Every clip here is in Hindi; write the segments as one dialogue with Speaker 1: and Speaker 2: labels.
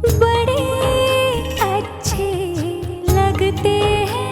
Speaker 1: बड़े अच्छे लगते हैं।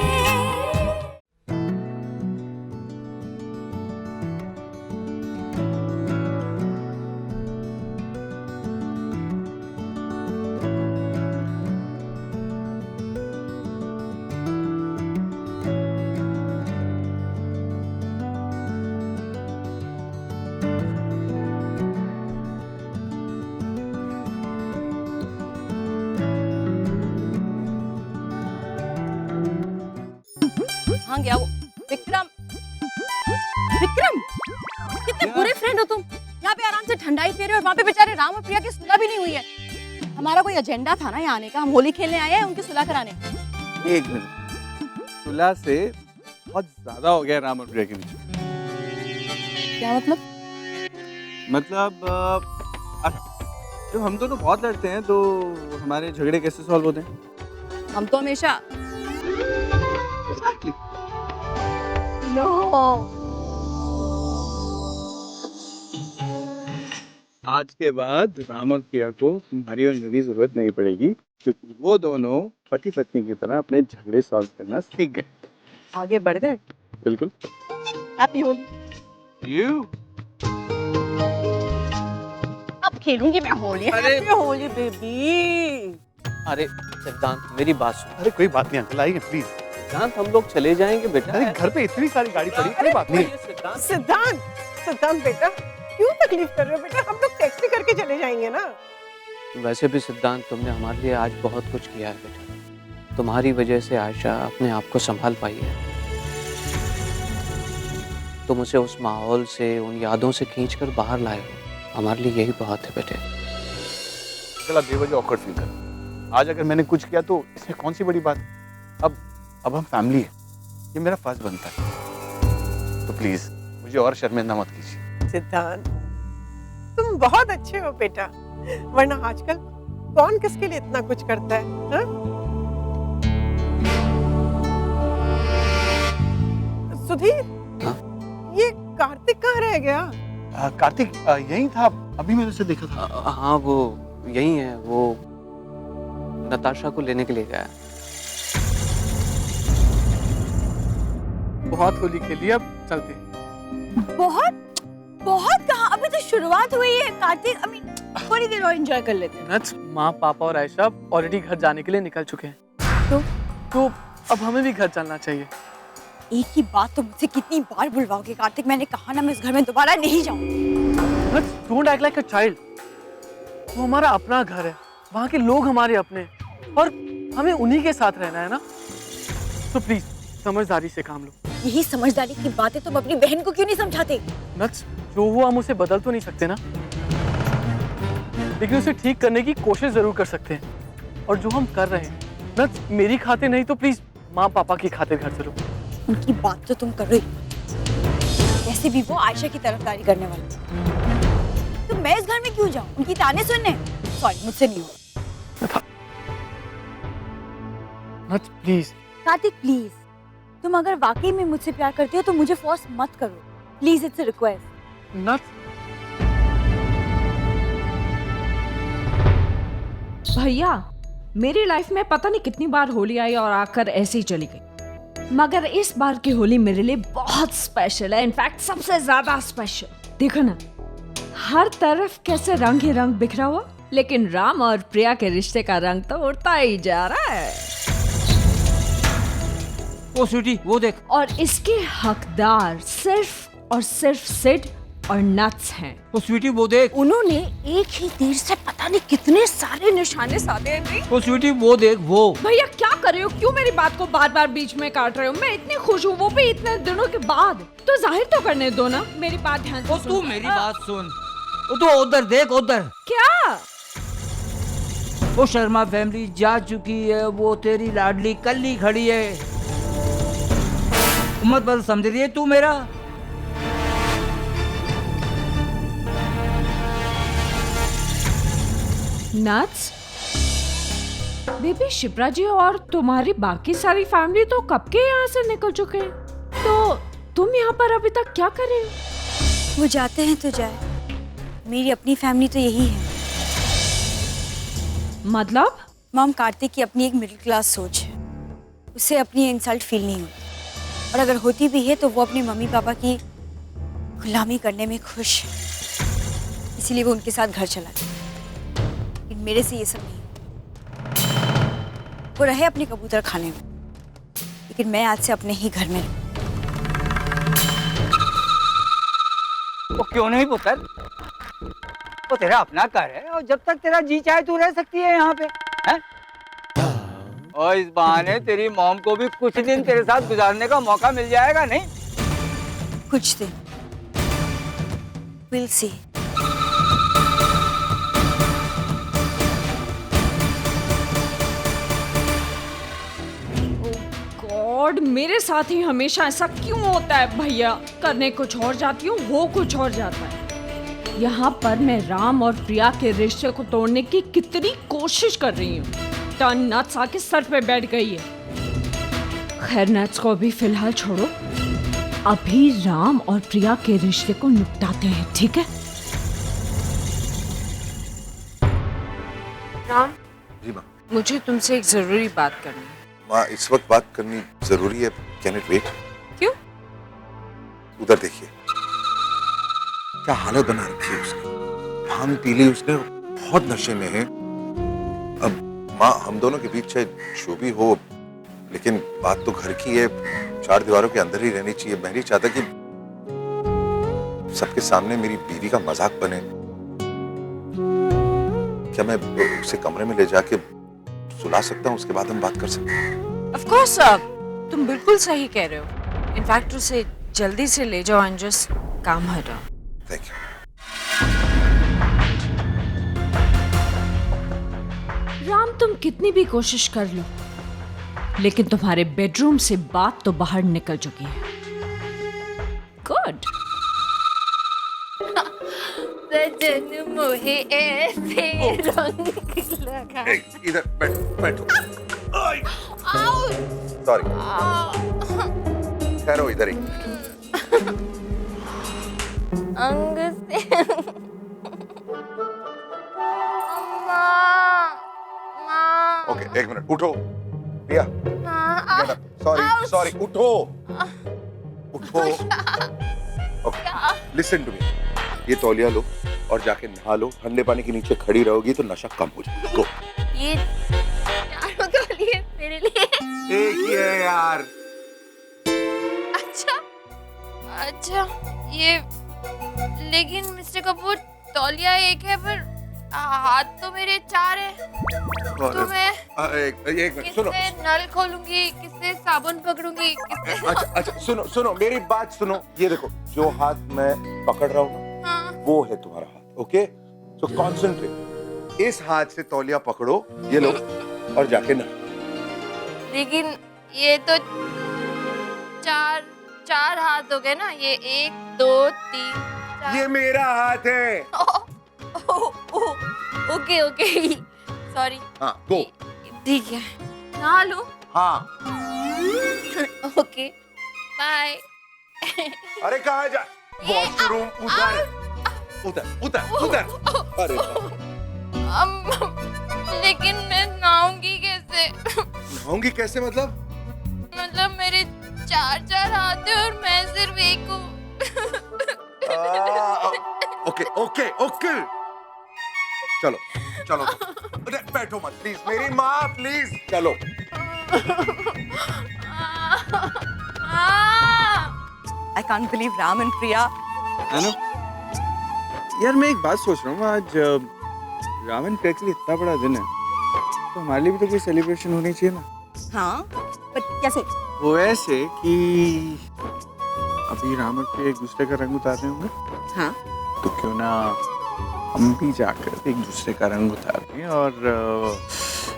Speaker 2: हाँ गया वो विक्रम। विक्रम कितने बुरे फ्रेंड हो तुम। यहाँ पे आराम से ठंडाई पी रहे हो और वहाँ पे बेचारे राम और प्रिया की सुलह भी नहीं हुई है। हमारा कोई एजेंडा था ना यहाँ आने का, हम होली खेलने आए हैं उनकी सुलह कराने।
Speaker 3: एक मिनट, सुलह से बहुत ज्यादा हो गया राम और प्रिया के बीच।
Speaker 2: क्या मतलब?
Speaker 3: मतलब जब हम दोनों बहुत लड़ते हैं तो हमारे झगड़े कैसे सॉल्व होते हैं?
Speaker 2: हम तो हमेशा नो।
Speaker 3: आज के बाद राम और प्रिया को तुम्हारी और मेरी जरूरत नहीं पड़ेगी, क्योंकि वो दोनों पति पत्नी की तरह अपने झगड़े सॉल्व करना सीख गए।
Speaker 2: आगे बढ़ गए।
Speaker 3: बिल्कुल।
Speaker 2: हैप्पी होली।
Speaker 3: यू
Speaker 2: अब खेलूंगी मैं होली।
Speaker 3: अरे
Speaker 2: हैप्पी होली बेबी।
Speaker 4: अरे सिद्धांत मेरी बात सुन।
Speaker 3: अरे कोई बात नहीं अंकल, आइए प्लीज।
Speaker 4: सिद्धांत हम लोग चले जाएंगे बेटा।
Speaker 3: अरे घर पे इतनी सारी गाड़ी पड़ी, कोई बात नहीं।
Speaker 4: सिद्धांत
Speaker 5: सिद्धांत, सिद्धांत बेटा क्यों तकलीफ कर रहे हो बेटा? हम लोग टैक्सी करके चले जाएंगे ना।
Speaker 4: वैसे भी सिद्धांत तुमने हमारे लिए आज बहुत कुछ किया है बेटा। तुम्हारी वजह से आयशा अपने आप को संभाल पाई है। तुम उसे उस माहौल से, उन यादों से खींचकर बाहर लाए हो। हमारे लिए यही बहुत है बेटे।
Speaker 3: चला बेवजह ऑकवर्ड फील कर। आज अगर मैंने कुछ किया तो इसमें कौन सी बड़ी बात? अब हम फैमिली है, ये मेरा फर्ज बनता है। तो प्लीज मुझे और शर्मिंदा मत कीजिए।
Speaker 5: सिद्धांत तुम बहुत अच्छे हो बेटा, वरना आजकल कौन किसके लिए इतना कुछ करता है हा? सुधीर,
Speaker 4: हाँ?
Speaker 5: ये कार्तिक कहाँ रह गया?
Speaker 3: कार्तिक यही था, अभी मैंने उसे देखा था।
Speaker 4: हाँ वो यही है, वो नताशा को लेने के लिए गया है।
Speaker 6: बहुत होली खेली, अब चलते।
Speaker 2: बहुत बहुत कहाँ, अभी तो शुरुआत हुई है कार्तिक। अभी थोड़ी देर और एंजॉय कर लेते हैं।
Speaker 6: नच, माँ पापा और आयशा ऑलरेडी घर जाने के लिए निकल चुके हैं। तो अब हमें भी घर चलना चाहिए।
Speaker 2: एक ही बात तो मुझसे कितनी बार बुलवाओगे कार्तिक? मैंने कहा ना मैं इस घर में दोबारा नहीं जाऊंगी।
Speaker 6: नच, don't act like a child. वो हमारा अपना घर है, वहाँ के लोग हमारे अपने हैं और हमें उन्हीं के साथ रहना है ना। तो प्लीज समझदारी से काम लो।
Speaker 2: यही समझदारी की बातें तुम अपनी बहन को क्यों नहीं समझाते?
Speaker 6: नच, जो हुआ हम उसे बदल तो नहीं सकते ना, लेकिन उसे ठीक करने की कोशिश जरूर कर सकते हैं। और जो हम कर रहे हैं नच, मेरी खातिर नहीं तो प्लीज माँ पापा की खातिर घर चलो।
Speaker 2: उनकी बात तो तुम कर रही हो, वैसे भी वो आयशा की तरफदारी करने वाली थी। तो मैं इस घर में क्यों जाऊं उनकी ताने सुनने? सॉरी, मुझसे नहीं हुआ।
Speaker 6: नच प्लीज।
Speaker 2: कार्तिक प्लीज, तुम अगर वाकई में मुझसे प्यार करते हो तो मुझे फोर्स मत करो प्लीज, इट्स अ रिक्वेस्ट।
Speaker 6: नच,
Speaker 7: भैया मेरी लाइफ में पता नहीं कितनी बार होली आई और आकर ऐसे ही चली गई, मगर इस बार की होली मेरे लिए बहुत स्पेशल है। इनफैक्ट सबसे ज्यादा स्पेशल। देखो ना, हर तरफ कैसे रंग ही रंग बिखरा हुआ, लेकिन राम और प्रिया के रिश्ते का रंग तो उड़ता ही जा रहा है।
Speaker 4: ओ स्वीटी, वो देख।
Speaker 7: और इसके हकदार सिर्फ और सिर्फ सिड और नट्स हैं।
Speaker 4: ओ स्वीटी, वो देख।
Speaker 7: उन्होंने एक ही तीर से पता नहीं कितने सारे निशाने साधे हैं।
Speaker 4: ओ स्वीटी, वो देख। वो
Speaker 7: भैया क्या कर रहे हो? क्यों मेरी बात को बार बार बीच में काट रहे हो? मैं इतनी खुश हूँ, वो भी इतने दिनों के बाद। तो जाहिर तो करने दो ना, मेरी बात ध्यान से
Speaker 4: ओ तू मेरी बात सुन। ओ तू उधर देख, उधर।
Speaker 7: क्या?
Speaker 8: वो शर्मा फैमिली जा चुकी है, वो तेरी लाडली कल्ली खड़ी है। उम्मत बल समझ रही है तू मेरा?
Speaker 7: नट्स बेबी, शिप्रा जी और तुम्हारी बाकी सारी फैमिली तो कब के यहाँ से निकल चुके हैं, तो तुम यहाँ पर अभी तक क्या कर रहे हो?
Speaker 2: वो जाते हैं तो जाए, मेरी अपनी फैमिली तो यही है।
Speaker 7: मतलब?
Speaker 2: मॉम, कार्तिक की अपनी एक मिडिल क्लास सोच है। उसे अपनी इंसल्ट फील नहीं होती, और अगर होती भी है तो वो अपने मम्मी पापा की गुलामी करने में खुश है, इसीलिए वो उनके साथ घर चला गया। लेकिन मेरे से ये सब नहीं। वो रहे अपने कबूतर खाने में, लेकिन मैं आज से अपने ही घर में रहूं।
Speaker 8: वो क्यों नहीं पुत्र, वो तेरा अपना घर है और जब तक तेरा जी चाहे तू रह सकती है यहाँ पे, हैं? और इस बहाने तेरी मॉम को भी कुछ दिन तेरे साथ गुजारने का मौका मिल जाएगा, नहीं?
Speaker 2: कुछ दिन, विल सी।
Speaker 7: गॉड, मेरे साथ ही हमेशा ऐसा क्यों होता है भैया? करने कुछ और जाती हूँ, हो कुछ और जाता है। यहाँ पर मैं राम और प्रिया के रिश्ते को तोड़ने की कितनी कोशिश कर रही हूँ, टर्न नट्स आके सर पे बैठ गई है। खैर, नट्स को अभी फिलहाल छोड़ो, अभी राम और प्रिया के रिश्ते को निपटाते हैं, ठीक है?
Speaker 9: राम,
Speaker 10: जी माँ।
Speaker 9: मुझे तुमसे एक जरूरी बात करनी है।
Speaker 10: माँ, इस वक्त बात करनी जरूरी है। Can it wait?
Speaker 9: क्यों?
Speaker 10: उधर देखिए, क्या हालत बना रखी है उसने। भांग पी ली उसने, बहुत नशे में है। अब माँ, हम दोनों के बीच चाहे जो भी हो, लेकिन बात तो घर की है, चार दीवारों के अंदर ही रहनी चाहिए। मैं नहीं चाहता कि सबके सामने मेरी बीवी का मजाक बने। क्या मैं उसे कमरे में ले जाके सुला सकता हूँ, उसके बाद हम बात कर सकते हैं?
Speaker 9: ऑफ कोर्स, तुम बिल्कुल सही कह रहे हो। इनफैक्ट उसे जल्दी से ले जाओ एंड जस्ट काम हटाओ।
Speaker 10: Thank you.
Speaker 7: राम, तुम कितनी भी कोशिश कर लो, लेकिन तुम्हारे बेडरूम से बात तो बाहर निकल चुकी है। गुड।
Speaker 1: सजन मोहे ऐसे रंग लगा।
Speaker 10: इधर बैठो। सॉरी, ठहरो इधर ही।
Speaker 1: अंग से
Speaker 10: ओके, एक मिनट, उठो प्रिया। सॉरी, उठो। Okay, listen to me. ये तौलिया लो और जाके नहा लो। ठंडे पानी के नीचे खड़ी रहोगी तो नशा कम हो जाएगा। गो।
Speaker 1: ये चारों तौलिए मेरे लिए।
Speaker 10: एक ही है यार।
Speaker 1: अच्छा, ये लेकिन मिस्टर कपूर, तौलिया एक है पर हाथ तो मेरे चार है। तो मैं
Speaker 10: एक मिनट सुनो।
Speaker 1: किससे नल खोलूंगी, किससे साबुन पकड़ूंगी, किससे?
Speaker 10: अच्छा सुनो, मेरी बात सुनो। ये देखो, जो हाथ मैं पकड़ रहा हूँ ना,
Speaker 1: हाँ।
Speaker 10: वो है तुम्हारा हाथ। Okay, so concentrate. इस हाथ से तौलिया पकड़ो, ये लो, और जाके ना।
Speaker 1: लेकिन ये तो चार हाथ हो गए ना। ये 1 2 3 4।
Speaker 10: ये मेरा हाथ है।
Speaker 1: Okay sorry.
Speaker 10: हाँ, गो।
Speaker 1: ठीक है, नहा लो।
Speaker 10: हाँ।
Speaker 1: Okay, bye.
Speaker 10: अरे कहाँ जा? वॉशरूम उधर। अरे
Speaker 1: लेकिन मैं नहाऊंगी कैसे?
Speaker 10: नहाऊंगी कैसे मतलब?
Speaker 1: मतलब मेरे चार हाथ है और मैं सिर्फ एक हूँ।
Speaker 10: ओके। चलो। अरे बैठो मत प्लीज, मेरी माँ प्लीज। चलो।
Speaker 2: I can't believe Ram and Priya.
Speaker 3: यार, मैं एक बात सोच रहा हूँ, आज राम एंड प्रिया के लिए इतना बड़ा दिन है, तो हमारे लिए भी तो कोई सेलिब्रेशन होनी चाहिए ना।
Speaker 2: हाँ, पर कैसे?
Speaker 3: वो ऐसे कि अभी राम और प्रिया एक दूसरे का रंग उतार रहे होंगे।
Speaker 2: हाँ,
Speaker 3: तो क्यों ना हम भी जाकर एक दूसरे का रंग उतार दें और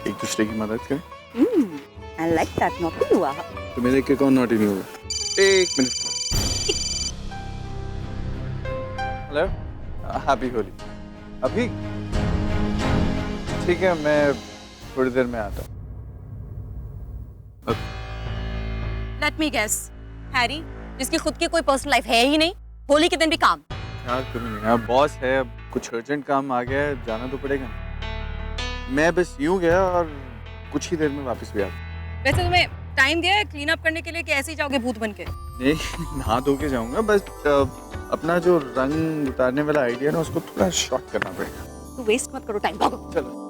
Speaker 3: एक दूसरे की मदद करें।
Speaker 2: I like that. नॉटी हुआ।
Speaker 3: तो मेरे देख के कौन नॉटी नहीं होगा? एक मिनट। Hello, happy Holi. अभी ठीक है, मैं थोड़ी देर में आता हूँ।
Speaker 2: लेट मी गेस, हैरी, जिसकी खुद की कोई पर्सनल लाइफ है ही नहीं, होली के दिन भी काम।
Speaker 3: यार, तुम यहाँ बॉस है, अब कुछ अर्जेंट काम आ गया है, जाना तो पड़ेगा।
Speaker 10: मैं बस यूं गया और कुछ ही देर में वापस भी आ गया।
Speaker 2: वैसे तुम्हें टाइम दिया है क्लीन अप करने के लिए कि ऐसे ही जाओगे भूत बन के?
Speaker 10: नहीं, नहा धो के जाऊंगा, बस अपना जो रंग उतारने वाला आइडिया ना उसको थोड़ा शॉर्ट करना पड़ेगा।
Speaker 2: तू वेस्ट मत करो टाइम, भागो।
Speaker 10: चलो।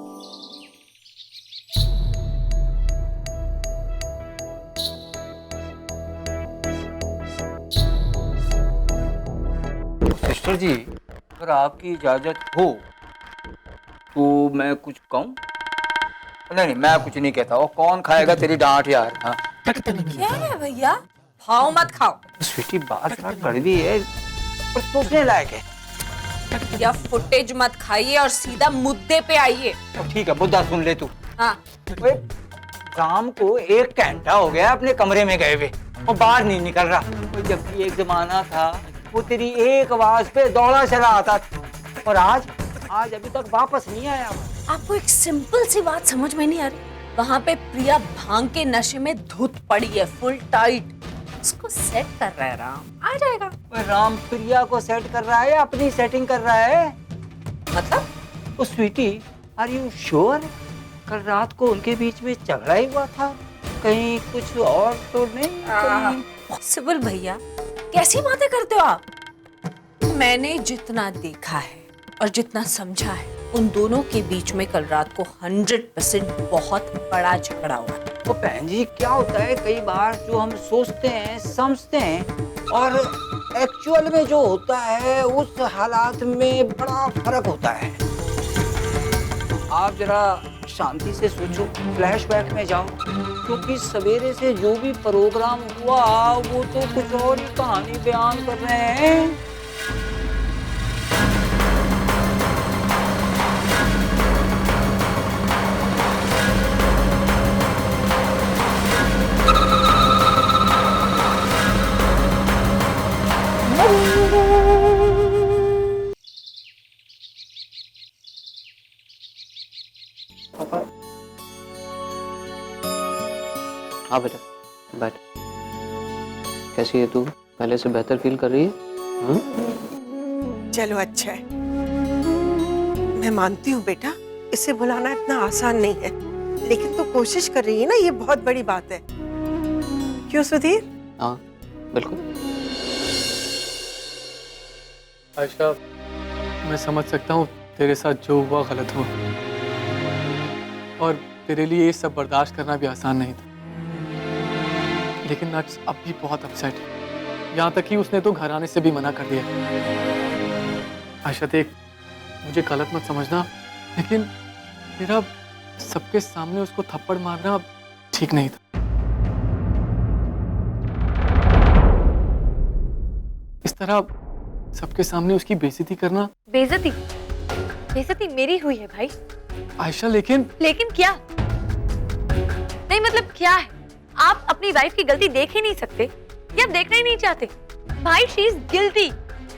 Speaker 8: सिस्टर जी, अगर आपकी इजाजत हो तो मैं कुछ कहूँ? नहीं, मैं कुछ नहीं कहता। और कौन खाएगा तेरी डांट यार। हाँ
Speaker 9: क्या है भैया, खाओ मत खाओ।
Speaker 8: स्वीटी, बात थोड़ा कड़वी है पर सोचने लायक है।
Speaker 9: या फुटेज मत खाइए और सीधा मुद्दे पे आइए।
Speaker 8: तो ठीक है, मुद्दा सुन ले तू।
Speaker 9: हाँ।
Speaker 8: शाम को 1 घंटा हो गया अपने कमरे में गए हुए और बाहर नहीं निकल रहा। जबकि एक जमाना था वो तेरी एक आवाज पे दौड़ा चला आता था, और आज अभी तक वापस नहीं आया।
Speaker 9: आपको एक सिंपल सी बात समझ में नहीं आ रही? वहाँ पे प्रिया भांग के नशे में धुत पड़ी है, फुल टाइट। उसको सेट कर रहा है राम, आ जाएगा।
Speaker 8: राम प्रिया को सेट कर रहा है या अपनी सेटिंग कर रहा है?
Speaker 9: मतलब?
Speaker 8: ओ स्वीटी, आर यू श्योर? कल रात को उनके बीच में झगड़ा ही हुआ था, कहीं कुछ और तो नहीं?
Speaker 9: पॉसिबल भैया, कैसी बातें करते हो आप? मैंने जितना देखा है और जितना समझा है, उन दोनों के बीच में कल रात को 100% बहुत बड़ा झगड़ा हुआ।
Speaker 8: तो बहन जी, क्या होता है कई बार जो हम सोचते हैं समझते हैं और एक्चुअल में जो होता है उस हालात में बड़ा फर्क होता है। आप जरा शांति से सोचो, फ्लैशबैक में जाओ, क्योंकि सवेरे से जो भी प्रोग्राम हुआ वो तो कुछ और ही कहानी बयान कर रहे हैं।
Speaker 4: हाँ बेटा, बैठ। कैसी है तू? पहले से बेहतर फील कर रही है?
Speaker 5: चलो अच्छा है, मैं मानती हूँ बेटा, इसे बुलाना इतना आसान नहीं है, लेकिन तू कोशिश कर रही है ना, ये बहुत बड़ी बात है। क्यों सुधीर?
Speaker 4: हाँ बिल्कुल।
Speaker 6: आयशा, मैं समझ सकता हूँ तेरे साथ जो हुआ गलत हुआ, और तेरे लिए ये सब बर्दाश्त करना भी आसान नहीं था। लेकिन नट्स अब भी बहुत अपसेट है, यहाँ तक कि उसने तो घर आने से भी मना कर दिया। आयशा देख, मुझे गलत मत समझना, लेकिन मेरा सबके सामने उसको थप्पड़ मारना ठीक नहीं था। इस तरह सबके सामने उसकी बेइज्जती करना।
Speaker 2: बेइज्जती मेरी हुई है भाई।
Speaker 6: आयशा लेकिन
Speaker 2: क्या? नहीं मतलब क्या है? आप अपनी वाइफ की गलती देख ही नहीं सकते या आप देखना ही नहीं चाहते? भाई शी इज गिल्टी।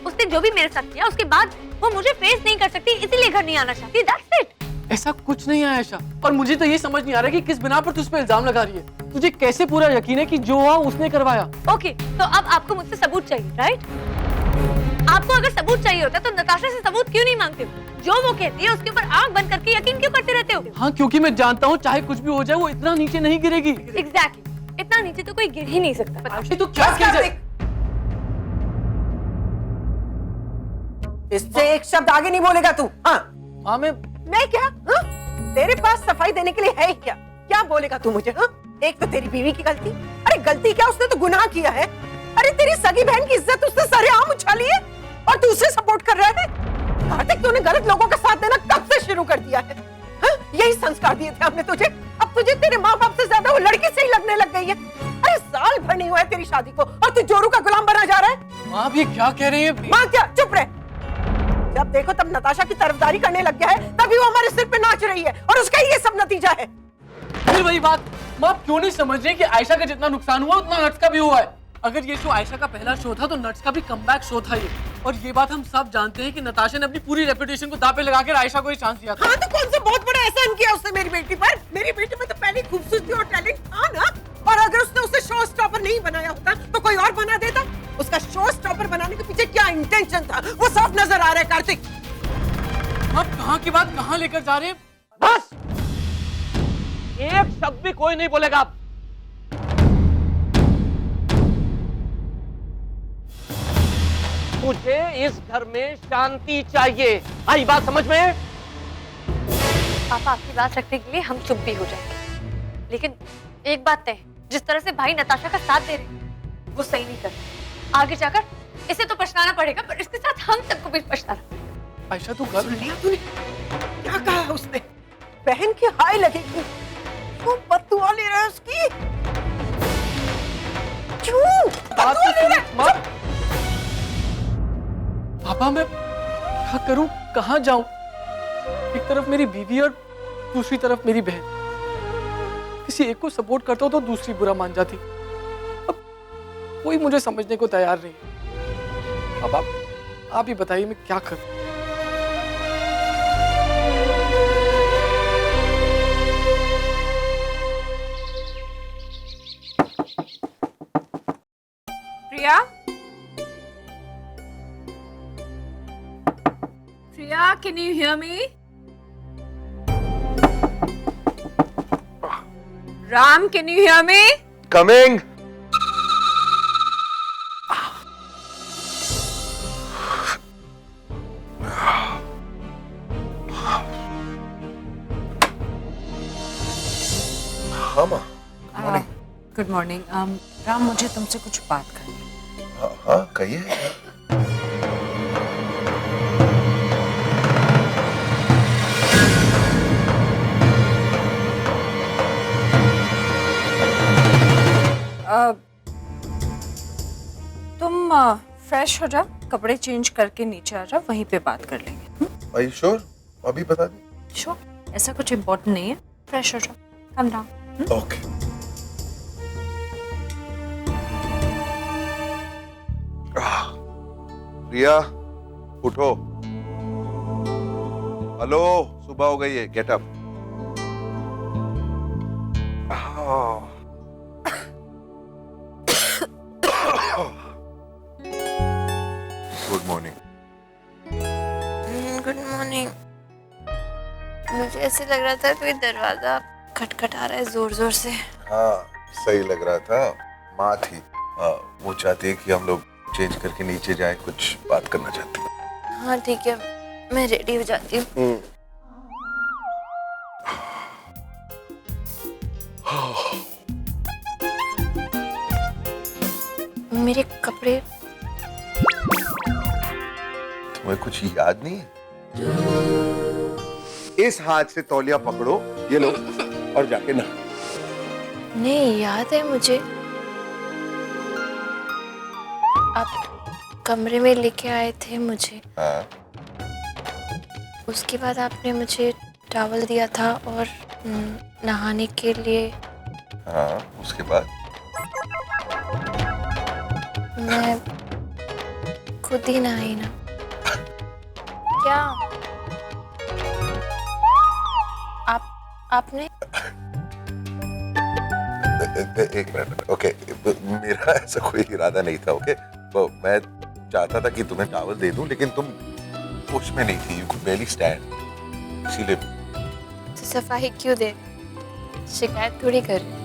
Speaker 2: उसने जो भी मेरे साथ किया उसके बाद वो मुझे फेस नहीं कर सकती, इसीलिए घर नहीं आना चाहती। That's it.
Speaker 6: ऐसा कुछ नहीं है आयशा, और मुझे तो ये समझ नहीं आ रहा कि किस बिना पर तू उस पे इल्जाम लगा रही है। तुझे कैसे पूरा यकीन है कि जो हुआ उसने करवाया?
Speaker 2: ओके, तो अब आपको मुझसे सबूत चाहिए, राइट? आपको अगर सबूत चाहिए होता तो नताशा से सबूत क्यों नहीं मांगते हो? जो वो कहती है उसके ऊपर आंख बंद करके यकीन क्यों करते रहते हो?
Speaker 6: हाँ, क्योंकि मैं जानता हूँ चाहे कुछ भी हो जाए वो इतना नीचे नहीं गिरेगी।
Speaker 2: एग्जैक्टली, इतना नीचे तो कोई गिर ही नहीं सकता।
Speaker 6: तू क्या कह रही है?
Speaker 5: इससे एक शब्द आगे नहीं बोलेगा तू। हाँ
Speaker 6: हाँ,
Speaker 5: मैं क्या? हाँ? तेरे पास सफाई देने के लिए है ही क्या? क्या बोलेगा तू मुझे? हाँ? एक तो तेरी बीवी की गलती। अरे गलती क्या, उसने तो गुनाह किया है। अरे तेरी सगी बहन की इज्जत उसने सरेआम उछाली है और तू उसे सपोर्ट कर रहा है। कार्तिक, तूने गलत लोगों का साथ देना कब से शुरू कर दिया है? हाँ? यही संस्कार दिए थे हमने तुझे, अब तुझे तेरे माँ बाप से ज्यादा वो लड़की से ही लगने लग गई है। अरे साल भर नहीं हुआ है तेरी शादी को और तू जोरू का गुलाम बना जा रहा है।
Speaker 6: माँ, ये क्या कह रही है?
Speaker 5: माँ क्या? चुप रहे। जब देखो तब नताशा की तरफदारी करने लग गया है, तभी वो हमारे सिर पे नाच रही है और उसका ये सब नतीजा है।
Speaker 6: फिर वही बात, माँ क्यों नहीं समझ रही कि आयशा का जितना नुकसान हुआ उतना नट्स का भी हुआ है। अगर ये शो आयशा का पहला शो था तो नट्स का भी कमबैक शो था ये, और ये बात हम सब जानते हैं कि नताशा ने अपनी पूरी रेपुटेशन को दांव पे लगाकर आयशा को ही चांस दिया था।
Speaker 5: हाँ, तो कौन सा बहुत बड़ा एहसान किया उसने मेरी बेटी पर? मेरी बेटी में तो पहले खूबसूरती और टैलेंट था ना, और अगर उसने उसे शो स्टॉपर नहीं बनाया होता तो कोई और बना देता। उसका शो स्टॉपर बनाने के पीछे क्या इंटेंशन था वो साफ नजर आ रहा है कार्तिक।
Speaker 6: आप कहाँ की बात कहाँ लेकर जा रहे हैं?
Speaker 5: बस
Speaker 11: शब्द भी कोई नहीं बोलेगा अब। मुझे इस घर में शांति चाहिए, आई बात समझ में?
Speaker 12: पापा आपकी बात रखने के लिए हम चुप भी हो जाएंगे, लेकिन एक बात तय, जिस तरह से भाई नताशा का साथ दे रहे हैं वो सही नहीं कर रहे। आगे जाकर इसे तो पछताना पड़ेगा, पर इसके साथ हम सबको भी पछताना पड़ेगा।
Speaker 6: आयशा तू कर
Speaker 5: लिया तूने? क्या कहा है उसने? बहन की हाय लगेगी, क्यों बददुआ ले रहा है उसकी? क्यों बददुआ ले रहा है?
Speaker 6: पापा मैं क्या करूं, कहां जाऊं? एक तरफ मेरी बीवी और दूसरी तरफ मेरी बहन। किसी एक को सपोर्ट करता हूं तो दूसरी बुरा मान जाती। अब कोई मुझे समझने को तैयार नहीं। अब आप ही बताइए मैं क्या करूं?
Speaker 9: प्रिया, प्रिया, can you hear me? Ram, can you hear me?
Speaker 10: Coming. हाँ माँ,
Speaker 9: गुड मॉर्निंग। राम, मुझे तुमसे कुछ बात करनी है।
Speaker 10: हाँ हाँ कहिए।
Speaker 9: तुम फ्रेश हो जाओ, कपड़े चेंज करके नीचे आ जाओ, वहीं पे बात कर लेंगे।
Speaker 10: Are you sure? अभी बता दी।
Speaker 9: श्योर, ऐसा कुछ इम्पोर्टेंट नहीं है। फ्रेश हो जाओ, कम डाउन।
Speaker 10: ओके। प्रिया उठो। हेलो, सुबह हो गई है, get up. Good morning.
Speaker 1: Good morning. मुझे ऐसे लग रहा था कोई दरवाजा खटखटा रहा है जोर जोर से।
Speaker 10: हाँ सही लग रहा था। माँ थी, वो चाहती है कि हम लोग चेंज करके नीचे जाएं, कुछ बात करना चाहती है।
Speaker 1: हाँ ठीक है, मैं रेडी हो जाती हूँ। मेरे कपड़े।
Speaker 10: तुम्हें कुछ याद नहीं है? इस हाथ से तौलिया पकड़ो, ये लो, और जाके ना।
Speaker 1: नहीं याद है मुझे, आप कमरे में लेके आए थे मुझे।
Speaker 10: हाँ।
Speaker 1: उसके बाद आपने मुझे टॉवल दिया था और नहाने के लिए।
Speaker 10: हाँ, उसके बाद
Speaker 1: मैं खुद ही नहाई ना। क्या आपने?
Speaker 10: एक मिनट। ओके, मेरा ऐसा कोई इरादा नहीं था। ओके, तो मैं चाहता था कि तुम्हें टॉवल दे दूं, लेकिन तुम होश में नहीं थी, यू कुड बेयरली स्टैंड, इसीलिए।
Speaker 1: तो सफाई क्यों दे, शिकायत थोड़ी कर।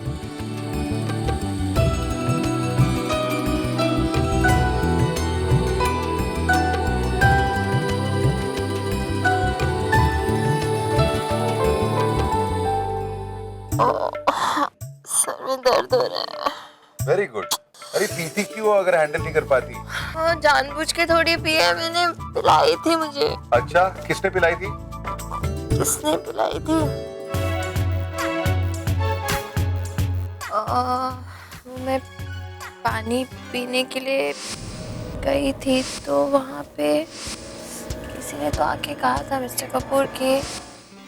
Speaker 1: सर में दर्द हो रहा है।
Speaker 10: Very good. अरे पीती क्यों अगर हैंडल नहीं कर पाती?
Speaker 1: हाँ जानबूझ के थोड़ी पी है मैंने, पिलाई थी मुझे।
Speaker 10: अच्छा, किसने पिलाई थी?
Speaker 1: किसने पिलाई थी? मैं पानी पीने के लिए गई थी तो वहाँ पे किसी ने तो आके कहा था मिस्टर कपूर की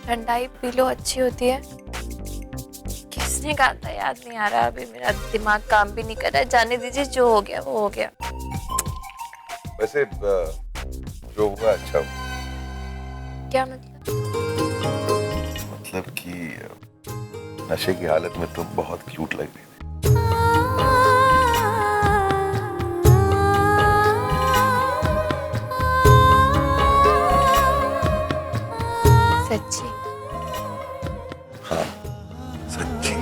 Speaker 1: ठंडाई पी लो अच्छी होती है। किसने कहा था याद नहीं आ रहा, अभी मेरा दिमाग काम भी नहीं कर रहा है। जाने दीजिए, जो हो गया वो हो गया।
Speaker 10: वैसे जो हुआ अच्छा हुआ।
Speaker 1: क्या मतलब?
Speaker 10: मतलब कि नशे की हालत में तुम बहुत क्यूट लग रही थी।
Speaker 1: सच्ची?
Speaker 10: हाँ सच्ची।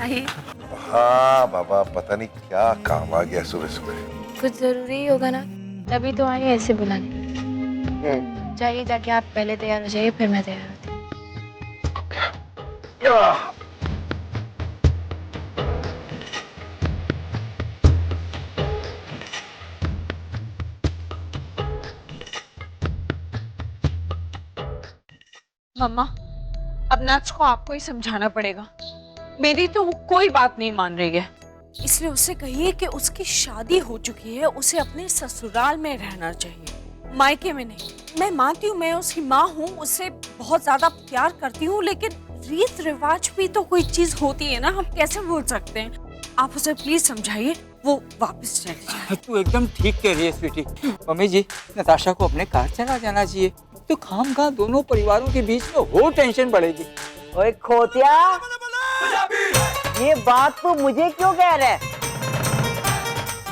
Speaker 1: आइए।
Speaker 10: हाँ बाबा, पता नहीं क्या काम आ गया सुबह सुबह।
Speaker 1: कुछ जरूरी होगा ना, तभी तो आए ऐसे बुलाने। जाइए, जाके आप पहले तैयार हो जाइए, फिर मैं तैयार होती हूँ।
Speaker 9: मम्मा, अब नच को आपको ही समझाना पड़ेगा। मेरी तो वो कोई बात नहीं मान रही है। इसलिए उससे कहिए कि उसकी शादी हो चुकी है, उसे अपने ससुराल में रहना चाहिए, मायके में नहीं। मैं मानती हूँ, मैं उसकी माँ हूँ, उससे बहुत ज्यादा प्यार करती हूँ, लेकिन रीत रिवाज भी तो कोई चीज होती है ना, हम कैसे भूल सकते हैं। आप उसे प्लीज समझाइए, वो वापस चले जाए।
Speaker 8: तू एकदम ठीक कह रही है स्वीटी। मम्मी जी, नताशा को अपने घर चला जाना चाहिए, तो खामखा दोनों परिवारों के बीच में हो टेंशन बढ़ेगी।
Speaker 13: ओए खोतिया, ये बात तू मुझे क्यों कह रहा है?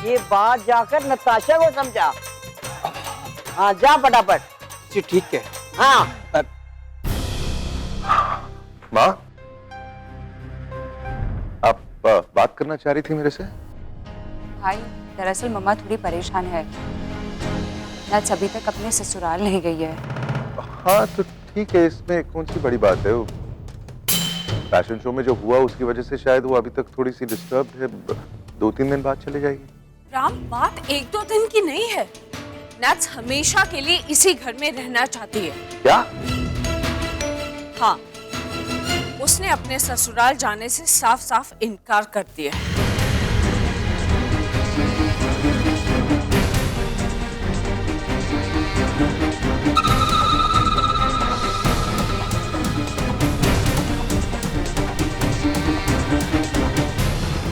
Speaker 13: ये बात जाकर नताशा को समझा। हाँ जा फटाफट।
Speaker 8: जी ठीक है।
Speaker 13: हाँ
Speaker 10: माँ, आप बात करना चाह रही थी मेरे से?
Speaker 14: भाई, दरअसल मम्मा थोड़ी परेशान है। नच अभी तक अपने ससुराल नहीं गई है।
Speaker 10: हाँ तो ठीक है, इसमें कौन सी बड़ी बात है। वो फैशन शो में जो हुआ उसकी वजह से शायद वो अभी तक थोड़ी सी डिस्टर्ब है। 2-3 दिन बाद चले जाएगी।
Speaker 9: राम, बात 1-2 दिन की नहीं है। नच हमेशा के लिए इसी घर में रहना चाहती है।
Speaker 10: क्या?
Speaker 9: हाँ, उसने अपने ससुराल जाने से साफ साफ इनकार कर दिया है।